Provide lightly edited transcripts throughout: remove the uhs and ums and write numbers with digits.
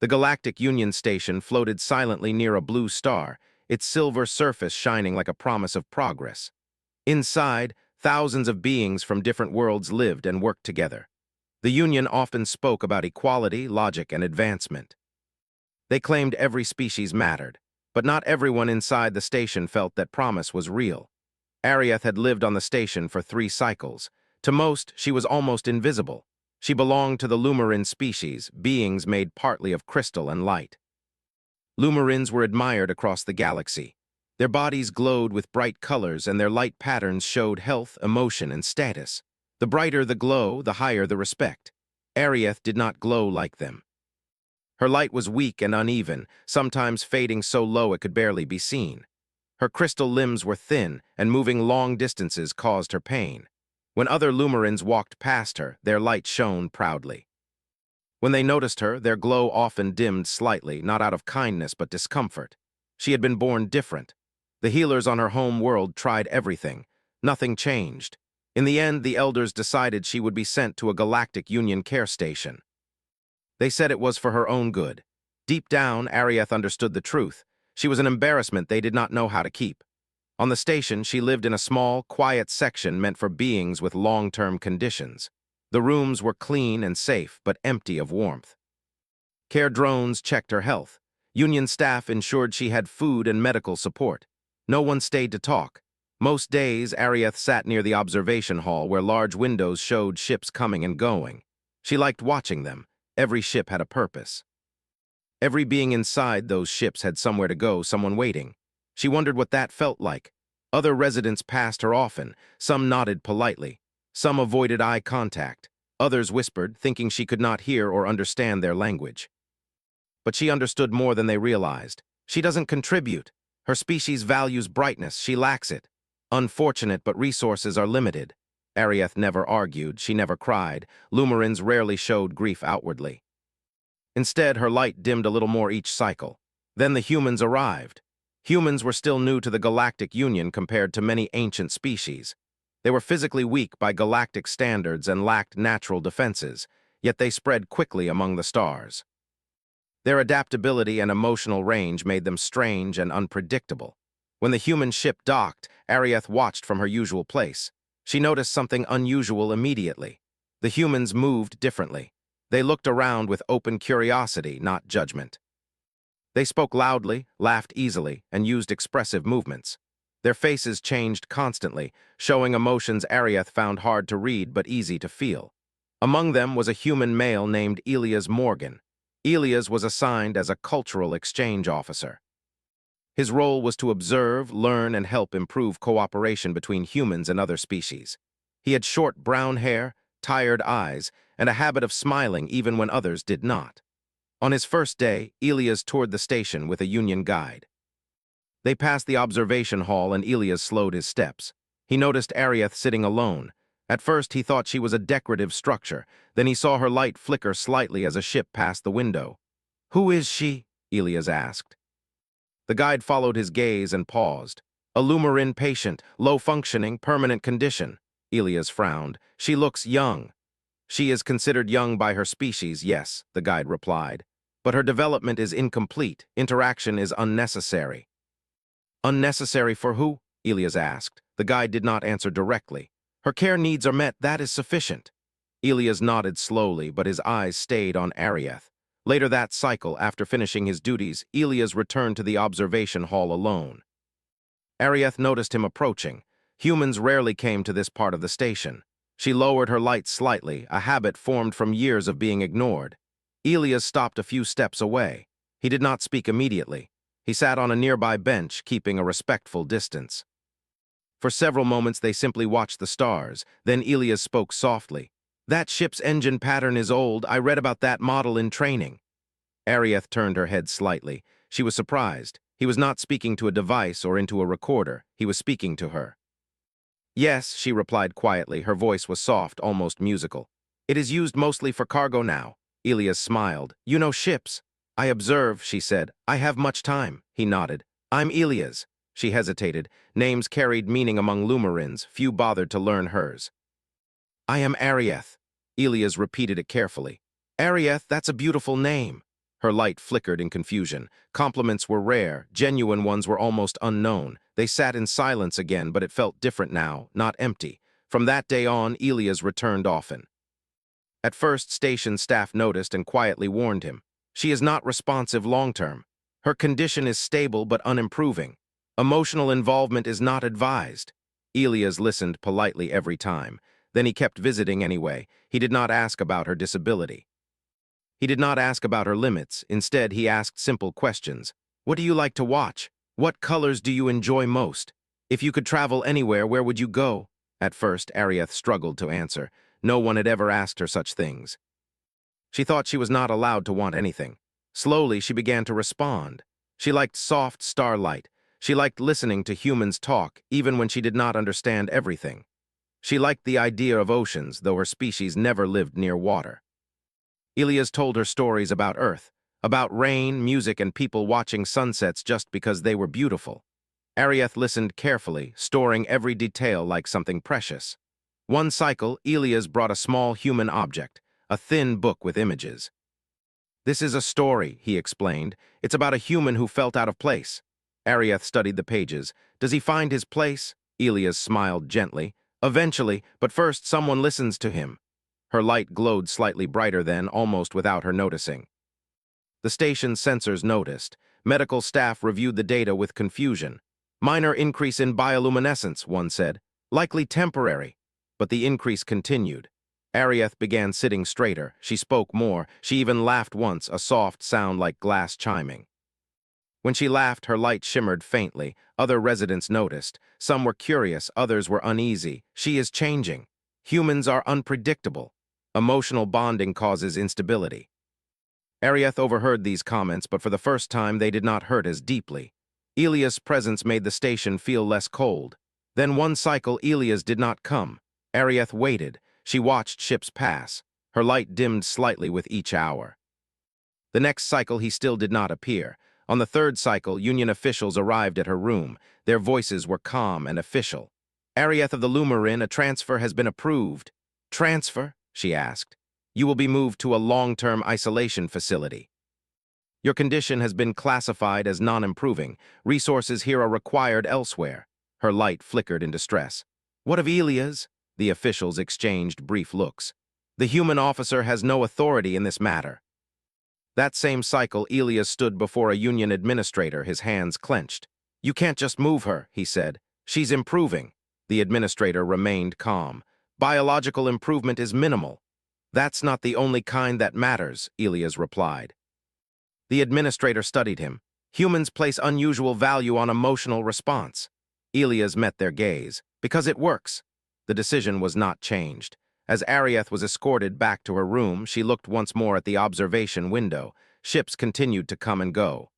The Galactic Union Station floated silently near a blue star, its silver surface shining like a promise of progress. Inside, thousands of beings from different worlds lived and worked together. The Union often spoke about equality, logic, and advancement. They claimed every species mattered, but not everyone inside the station felt that promise was real. Arieth had lived on the station for 3 cycles. To most, she was almost invisible. She belonged to the Lumarin species, beings made partly of crystal and light. Lumarins were admired across the galaxy. Their bodies glowed with bright colors, and their light patterns showed health, emotion, and status. The brighter the glow, the higher the respect. Arieth did not glow like them. Her light was weak and uneven, sometimes fading so low it could barely be seen. Her crystal limbs were thin, and moving long distances caused her pain. When other Lumarins walked past her, their light shone proudly. When they noticed her, their glow often dimmed slightly, not out of kindness but discomfort. She had been born different. The healers on her home world tried everything. Nothing changed. In the end, the elders decided she would be sent to a Galactic Union care station. They said it was for her own good. Deep down, Arieth understood the truth. She was an embarrassment they did not know how to keep. On the station, she lived in a small, quiet section meant for beings with long-term conditions. The rooms were clean and safe, but empty of warmth. Care drones checked her health. Union staff ensured she had food and medical support. No one stayed to talk. Most days, Arieth sat near the observation hall where large windows showed ships coming and going. She liked watching them. Every ship had a purpose. Every being inside those ships had somewhere to go, someone waiting. She wondered what that felt like. Other residents passed her often. Some nodded politely. Some avoided eye contact. Others whispered, thinking she could not hear or understand their language. But she understood more than they realized. She doesn't contribute. Her species values brightness. She lacks it. Unfortunate, but resources are limited. Arieth never argued. She never cried. Lumarins rarely showed grief outwardly. Instead, her light dimmed a little more each cycle. Then the humans arrived. Humans were still new to the Galactic Union compared to many ancient species. They were physically weak by galactic standards and lacked natural defenses, yet they spread quickly among the stars. Their adaptability and emotional range made them strange and unpredictable. When the human ship docked, Arieth watched from her usual place. She noticed something unusual immediately. The humans moved differently. They looked around with open curiosity, not judgment. They spoke loudly, laughed easily, and used expressive movements. Their faces changed constantly, showing emotions Arieth found hard to read but easy to feel. Among them was a human male named Elias Morgan. Elias was assigned as a cultural exchange officer. His role was to observe, learn, and help improve cooperation between humans and other species. He had short brown hair, tired eyes, and a habit of smiling even when others did not. On his first day, Elias toured the station with a Union guide. They passed the observation hall and Elias slowed his steps. He noticed Arieth sitting alone. At first, he thought she was a decorative structure. Then he saw her light flicker slightly as a ship passed the window. "Who is she?" Elias asked. The guide followed his gaze and paused. "A Lumarin patient, low-functioning, permanent condition." Elias frowned. "She looks young." "She is considered young by her species, yes," the guide replied. "But her development is incomplete. Interaction is unnecessary." "Unnecessary for who?" Elias asked. The guide did not answer directly. "Her care needs are met, that is sufficient." Elias nodded slowly, but his eyes stayed on Arieth. Later that cycle, after finishing his duties, Elias returned to the observation hall alone. Arieth noticed him approaching. Humans rarely came to this part of the station. She lowered her light slightly, a habit formed from years of being ignored. Elias stopped a few steps away. He did not speak immediately. He sat on a nearby bench, keeping a respectful distance. For several moments they simply watched the stars. Then Elias spoke softly. "That ship's engine pattern is old. I read about that model in training." Arieth turned her head slightly. She was surprised. He was not speaking to a device or into a recorder. He was speaking to her. "Yes," she replied quietly. Her voice was soft, almost musical. "It is used mostly for cargo now." Elias smiled. "You know ships." "I observe," she said. "I have much time." He nodded. "I'm Elias." She hesitated. Names carried meaning among Lumarins. Few bothered to learn hers. "I am Arieth." Elias repeated it carefully. "Arieth, that's a beautiful name." Her light flickered in confusion. Compliments were rare, genuine ones were almost unknown. They sat in silence again, but it felt different now, not empty. From that day on, Elias returned often. At first, station staff noticed and quietly warned him. She is not responsive long-term. Her condition is stable but unimproving. Emotional involvement is not advised. Elias listened politely every time. Then he kept visiting anyway. He did not ask about her disability. He did not ask about her limits. Instead, he asked simple questions. What do you like to watch? What colors do you enjoy most? If you could travel anywhere, where would you go? At first, Arieth struggled to answer. No one had ever asked her such things. She thought she was not allowed to want anything. Slowly, she began to respond. She liked soft starlight. She liked listening to humans talk, even when she did not understand everything. She liked the idea of oceans, though her species never lived near water. Elias told her stories about Earth, about rain, music, and people watching sunsets just because they were beautiful. Arieth listened carefully, storing every detail like something precious. One cycle, Elias brought a small human object, a thin book with images. This is a story, he explained. It's about a human who felt out of place. Arieth studied the pages. Does he find his place? Elias smiled gently. Eventually, but first someone listens to him. Her light glowed slightly brighter then, almost without her noticing. The station's sensors noticed. Medical staff reviewed the data with confusion. Minor increase in bioluminescence, one said. Likely temporary. But the increase continued. Arieth began sitting straighter. She spoke more. She even laughed once, a soft sound like glass chiming. When she laughed, her light shimmered faintly. Other residents noticed. Some were curious, others were uneasy. She is changing. Humans are unpredictable. Emotional bonding causes instability. Arieth overheard these comments, but for the first time they did not hurt as deeply. Elias' presence made the station feel less cold. Then one cycle, Elias did not come. Arieth waited. She watched ships pass. Her light dimmed slightly with each hour. The next cycle, he still did not appear. On the third cycle, union officials arrived at her room. Their voices were calm and official. Arieth of the Lumarin, a transfer has been approved. Transfer? She asked. You will be moved to a long-term isolation facility. Your condition has been classified as non-improving. Resources here are required elsewhere. Her light flickered in distress. What of Elias? The officials exchanged brief looks. The human officer has no authority in this matter. That same cycle, Elias stood before a union administrator, his hands clenched. You can't just move her, he said. She's improving. The administrator remained calm. Biological improvement is minimal. That's not the only kind that matters, Elias replied. The administrator studied him. Humans place unusual value on emotional response. Elias met their gaze. Because it works. The decision was not changed. As Arieth was escorted back to her room, she looked once more at the observation window. Ships continued to come and go.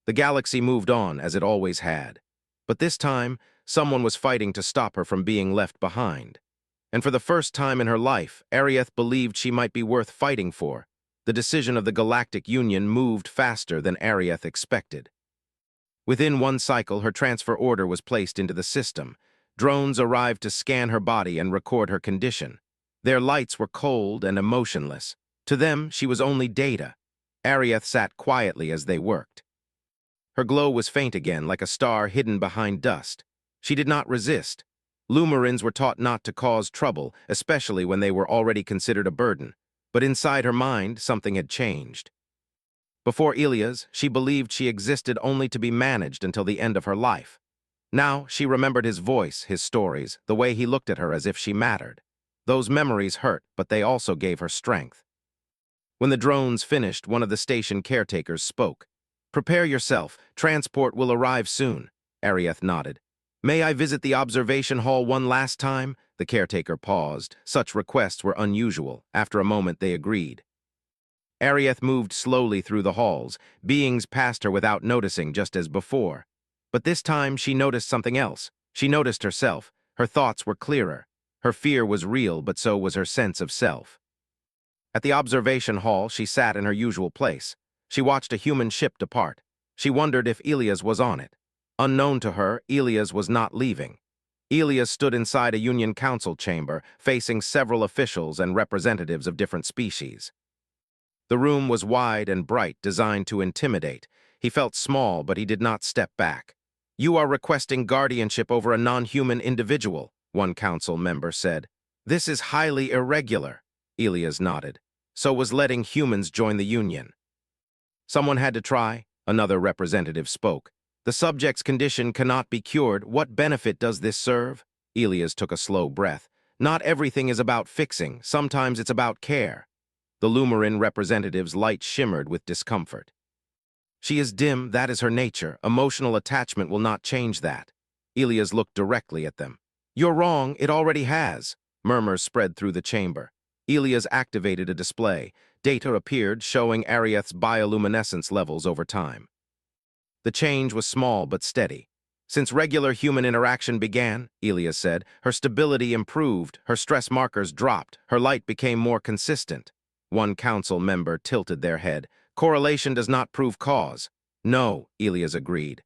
The galaxy moved on, as it always had. But this time, someone was fighting to stop her from being left behind. And for the first time in her life, Arieth believed she might be worth fighting for. The decision of the Galactic Union moved faster than Arieth expected. Within one cycle, her transfer order was placed into the system. Drones arrived to scan her body and record her condition. Their lights were cold and emotionless. To them, she was only data. Arieth sat quietly as they worked. Her glow was faint again, like a star hidden behind dust. She did not resist. Lumarins were taught not to cause trouble, especially when they were already considered a burden. But inside her mind, something had changed. Before Elias, she believed she existed only to be managed until the end of her life. Now, she remembered his voice, his stories, the way he looked at her as if she mattered. Those memories hurt, but they also gave her strength. When the drones finished, one of the station caretakers spoke. Prepare yourself. Transport will arrive soon. Arieth nodded. May I visit the observation hall one last time? The caretaker paused. Such requests were unusual. After a moment, they agreed. Arieth moved slowly through the halls. Beings passed her without noticing, just as before. But this time, she noticed something else. She noticed herself. Her thoughts were clearer. Her fear was real, but so was her sense of self. At the observation hall, she sat in her usual place. She watched a human ship depart. She wondered if Elias was on it. Unknown to her, Elias was not leaving. Elias stood inside a Union Council chamber, facing several officials and representatives of different species. The room was wide and bright, designed to intimidate. He felt small, but he did not step back. "You are requesting guardianship over a non-human individual," one council member said. "This is highly irregular." Elias nodded. "So was letting humans join the Union." "Someone had to try," another representative spoke. "The subject's condition cannot be cured. What benefit does this serve?" Elias took a slow breath. "Not everything is about fixing. Sometimes it's about care." The Lumarin representative's light shimmered with discomfort. "She is dim, that is her nature. Emotional attachment will not change that." Elias looked directly at them. "You're wrong, it already has." Murmurs spread through the chamber. Elias activated a display. Data appeared, showing Arieth's bioluminescence levels over time. The change was small but steady. "Since regular human interaction began," Elias said, "her stability improved, her stress markers dropped, her light became more consistent." One council member tilted their head. "Correlation does not prove cause." "No," Elias agreed.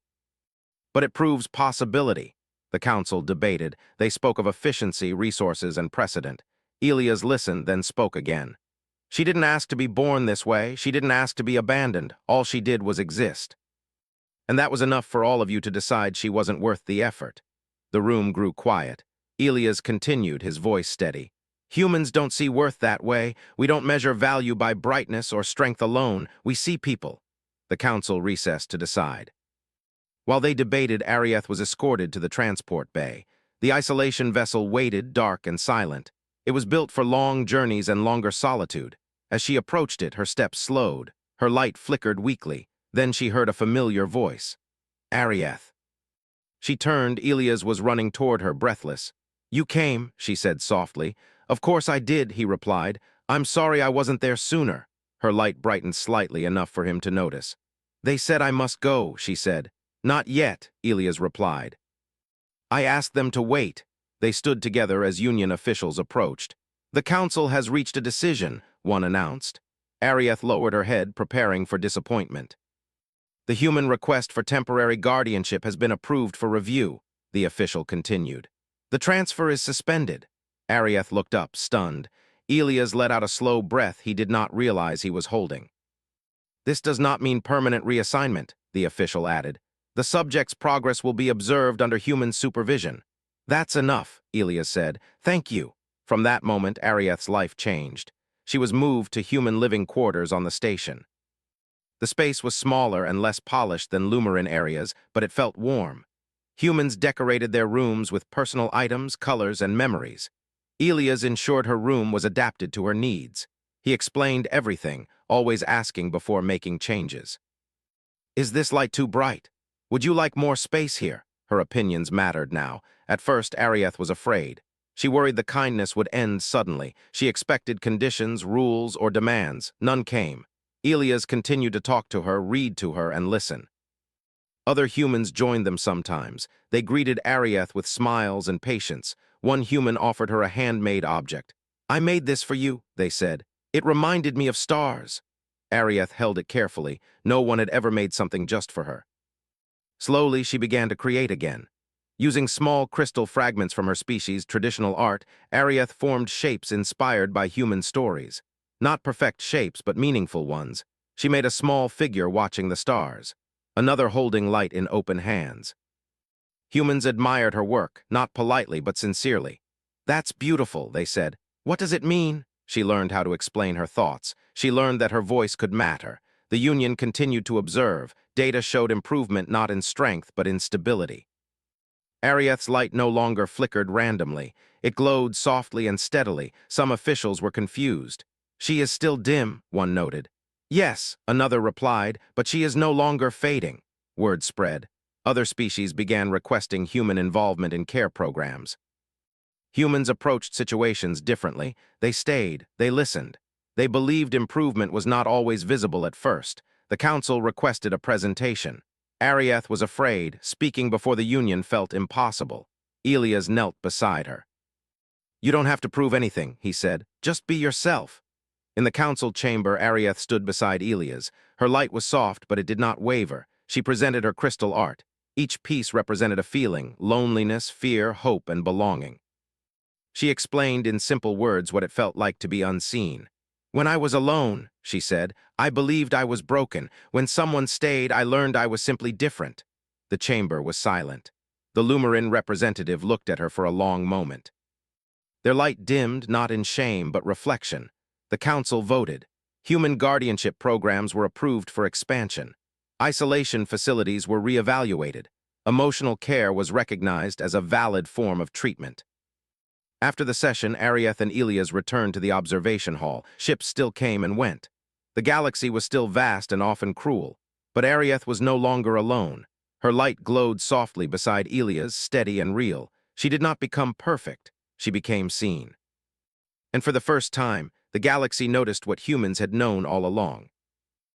"But it proves possibility." The council debated. They spoke of efficiency, resources, and precedent. Elias listened, then spoke again. "She didn't ask to be born this way. She didn't ask to be abandoned. All she did was exist. And that was enough for all of you to decide she wasn't worth the effort." The room grew quiet. Elias continued, his voice steady. "Humans don't see worth that way. We don't measure value by brightness or strength alone. We see people." The council recessed to decide. While they debated, Arieth was escorted to the transport bay. The isolation vessel waited, dark and silent. It was built for long journeys and longer solitude. As she approached it, her steps slowed. Her light flickered weakly. Then she heard a familiar voice. "Arieth." She turned. Elias was running toward her, breathless. "You came," she said softly. "Of course I did," he replied. "I'm sorry I wasn't there sooner." Her light brightened slightly, enough for him to notice. "They said I must go," she said. "Not yet," Elias replied. "I asked them to wait." They stood together as Union officials approached. "The council has reached a decision," one announced. Arieth lowered her head, preparing for disappointment. "The human request for temporary guardianship has been approved for review," the official continued. "The transfer is suspended." Arieth looked up, stunned. Elias let out a slow breath he did not realize he was holding. "This does not mean permanent reassignment," the official added. "The subject's progress will be observed under human supervision." "That's enough," Elias said. "Thank you." From that moment, Arieth's life changed. She was moved to human living quarters on the station. The space was smaller and less polished than Lumarin areas, but it felt warm. Humans decorated their rooms with personal items, colors, and memories. Elias ensured her room was adapted to her needs. He explained everything, always asking before making changes. "Is this light too bright? Would you like more space here?" Her opinions mattered now. At first, Arieth was afraid. She worried the kindness would end suddenly. She expected conditions, rules, or demands. None came. Elias continued to talk to her, read to her, and listen. Other humans joined them sometimes. They greeted Arieth with smiles and patience. One human offered her a handmade object. "I made this for you," they said. "It reminded me of stars." Arieth held it carefully. No one had ever made something just for her. Slowly, she began to create again. Using small crystal fragments from her species' traditional art, Arieth formed shapes inspired by human stories. Not perfect shapes, but meaningful ones. She made a small figure watching the stars, another holding light in open hands. Humans admired her work, not politely, but sincerely. "That's beautiful," they said. "What does it mean?" She learned how to explain her thoughts. She learned that her voice could matter. The Union continued to observe. Data showed improvement not in strength, but in stability. Arieth's light no longer flickered randomly. It glowed softly and steadily. Some officials were confused. "She is still dim," one noted. "Yes," another replied, "but she is no longer fading." Word spread. Other species began requesting human involvement in care programs. Humans approached situations differently. They stayed. They listened. They believed improvement was not always visible at first. The council requested a presentation. Arieth was afraid. Speaking before the Union felt impossible. Elias knelt beside her. "You don't have to prove anything," he said. "Just be yourself." In the council chamber, Arieth stood beside Elias. Her light was soft, but it did not waver. She presented her crystal art. Each piece represented a feeling: loneliness, fear, hope, and belonging. She explained in simple words what it felt like to be unseen. When I was alone, she said, I believed I was broken. When someone stayed, I learned I was simply different. The chamber was silent. The Lumarin representative looked at her for a long moment. Their light dimmed, not in shame, but reflection. The council voted. Human guardianship programs were approved for expansion. Isolation facilities were reevaluated. Emotional care was recognized as a valid form of treatment. After the session, Arieth and Elias returned to the observation hall. Ships still came and went. The galaxy was still vast and often cruel, but Arieth was no longer alone. Her light glowed softly beside Elias, steady and real. She did not become perfect. She became seen. And for the first time, the galaxy noticed what humans had known all along.